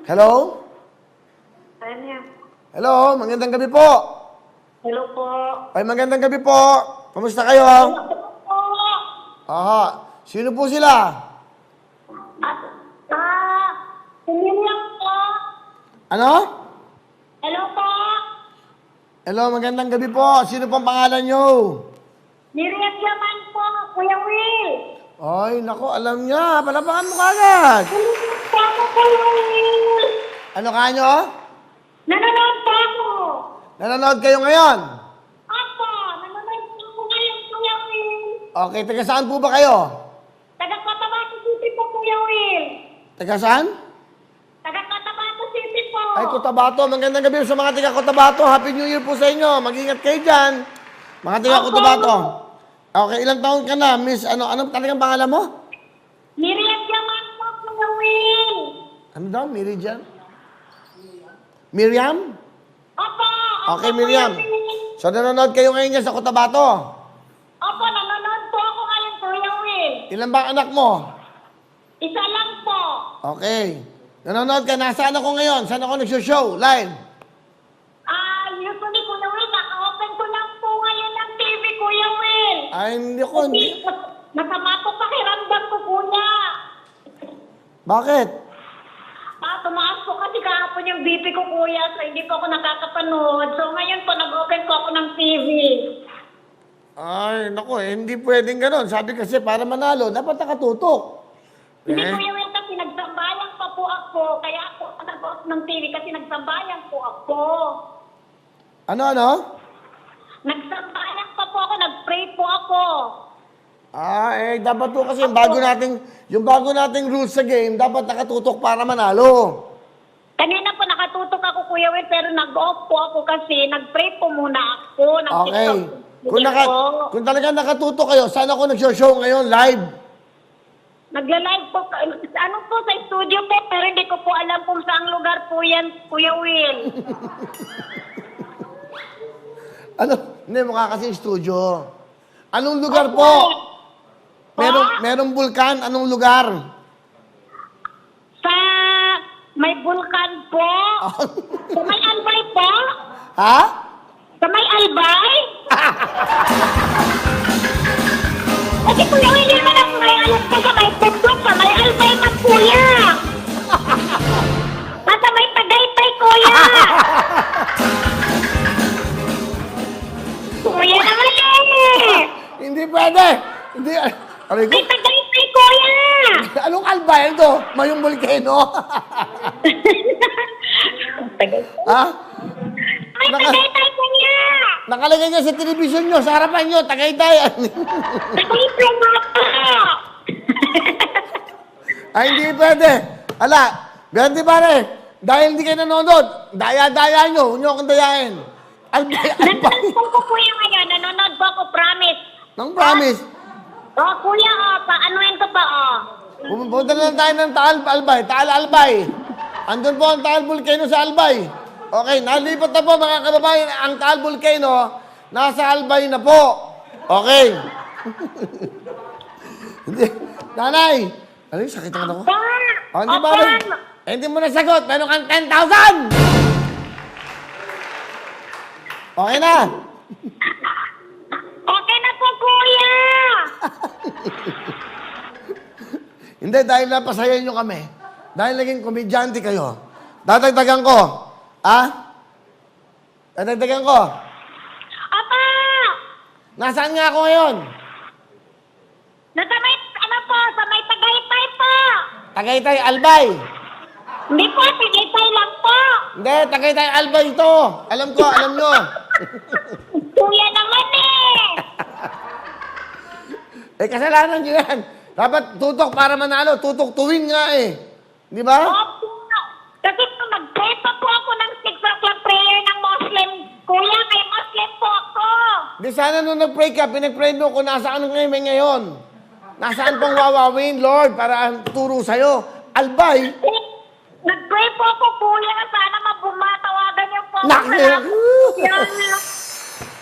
Hello? Ano yan? Hello, magandang gabi po. Hello po. Ay, magandang gabi po. Kamusta kayo? Hello po. Aha. Sino po sila? Sumilyak po. Ano? Hello po. Hello, magandang gabi po. Sino pong pangalan nyo? Miriam Yaman po, Kuya Will. Ay, nako, alam niya. Palapakan mo kagad. Nanonood po ako, Kuya Will. Ano ka nyo? Nanonood po ako. Nanonood kayo ngayon? Ako, nanonood po ako ngayon, Kuya Will. Okay, taga saan po ba kayo? Taga-Cotabato City po, Kuya Will. Taga saan? Taga-Cotabato City po. Ay, Cotabato. Magandang gabi sa mga taga Cotabato. Happy New Year po sa inyo. Mag-ingat kayo dyan. Mga taga Cotabato. Okay, ilang taon ka na, Miss? Ano talagang pangalan mo? Miriam Yaman po, Kuya Will. Ano daw? Miriam? Miriam? Opo. Okay, Opo, Miriam. Kuya Will. So, nanonood kayo ngayon dyan sa Cotabato. Opo, nanonood po ako ngayon, Kuya Will. Ilan ba ang anak mo? Isa lang po. Okay. Nanonood ka. Nasaan ako ngayon? Saan ako nag-show? Live? Usually, Kuya Will, kaka-open ko lang po ngayon ng TV, Kuya Will. Ay, hindi ako. Masama po pakiramdam ko, Kuya. Bakit? Tumaas po kasi kahapon yung BP ko, Kuya, so hindi po ako nakakapanood. So ngayon po, nag-open po ako ng TV. Ay, naku hindi pwedeng ganon. Sabi kasi para manalo, dapat nakatutok. Hindi, Kuya Will, kasi nagsambayang pa po ako. Kaya ako nag-off ng TV kasi nagsambayang po ako. Ano? Nagsambayang pa po ako, nag-pray po ako. Dapat po kasi yung bago nating rules sa game, dapat nakatutok para manalo. Kanina po nakatutok ako, Kuya Will, pero nag-off po ako kasi nag-pray po muna ako. Okay. Nag-TikTok po. Kung talaga nakatutok kayo, saan ako nag-show ngayon live? Nagla-live po, ano po sa studio po, pero hindi ko po alam kung saang lugar po yan, Kuya Will. Ano? Hindi, mukha kasi studio. Anong lugar po? Merong bulkan, anong lugar? Sa may bulkan po. Sa may albay po. Ha? Sa may albay. Kasi Kuya Will, hindi naman ako may alam ko sa may bundok, sa may albay man, Kuya. Sa may Tagaytay, Kuya. Kuya naman eh. Hindi pwede. Hindi. Aray ko. May Tagaytay, Kuya. Anong albay ito? Mayong volcano? Ha? May Tagaytay, Kuya. Nakalagay niya sa telebisyon nyo, sa harapan nyo, Tagaytay. Tagaytay mo po. Ay, hindi pwede. Ala, ganti pare, dahil hindi kayo nanonood, daya-daya nyo, huwag nyo akong dayain. Albay. Nanonood po, Kuya, ngayon. Nanonood po ako, promise. Nang promise. Kuya, paanuin ko pa, Pumunta na lang tayo ng Albay, Taal Albay. Andun po ang Taal Volcano sa Albay. Okay, nalipat na po mga kababayan, ang Taal Volcano, nasa Albay na po. Okay. Hindi. Nanay! Ano yung sakit naman ako? Hindi ba? Hindi mo nasagot. Meron kang 10,000! Okay na. Okay na po, Kuya. Hindi, dahil napasaya nyo kami. Dahil naging komedyante kayo. Dadagdagan ko. Dadagdagan ko. Apa! Nasaan nga ako ngayon? Nasa may, sa may Tagaytay po. Tagaytay Albay. Hindi po, Tagaytay lang po. Hindi, Tagaytay Albay ito. Alam ko, alam nyo. Kuya naman eh. Kasalanan nyo yan. Dapat tutok para manalo. Tutok tuwing nga eh. Di ba? Opo. Kasi po, nag-pray pa po ako ng 6 o'clock prayer ng Muslim. Kuya, may Muslim po ako. Di sana nung nag-pray ka, pinag-pray mo kung nasaan ngayon. Nasaan pong wawawin, Lord, para turo sa'yo. Albay. Nag-pray po ako, Kuya. Sana mabumatawagan niyo po.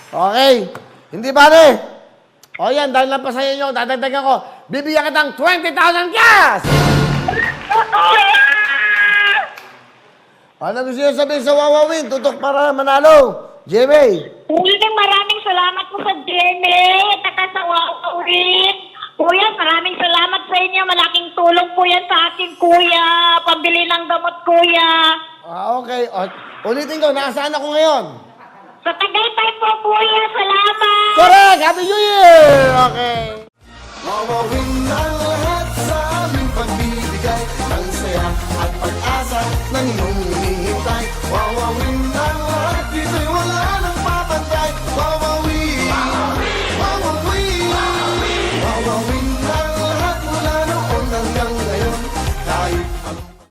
Okay. Hindi pare. O yan, dahil napasaya nyo, dadagdagan ko. Bibigyan kitang 20,000 cash! Ano gusto niyo sabihin sa Wawawin? Tutok para manalo. Jimmy. Maraming salamat po sa GMA at saka sa Wawawin. Kuya, maraming salamat sa inyo. Malaking tulong po yan sa akin, kuya. Pambili ng gamot, kuya. Okay. Ulitin ko, nasaan ako ngayon? Sa Tagaytay po, kuya. Salamat. Correct! Happy New Year! Okay. Wawawin ang lahat sa aming pagbibigay ng saya at pag-asa ng iyong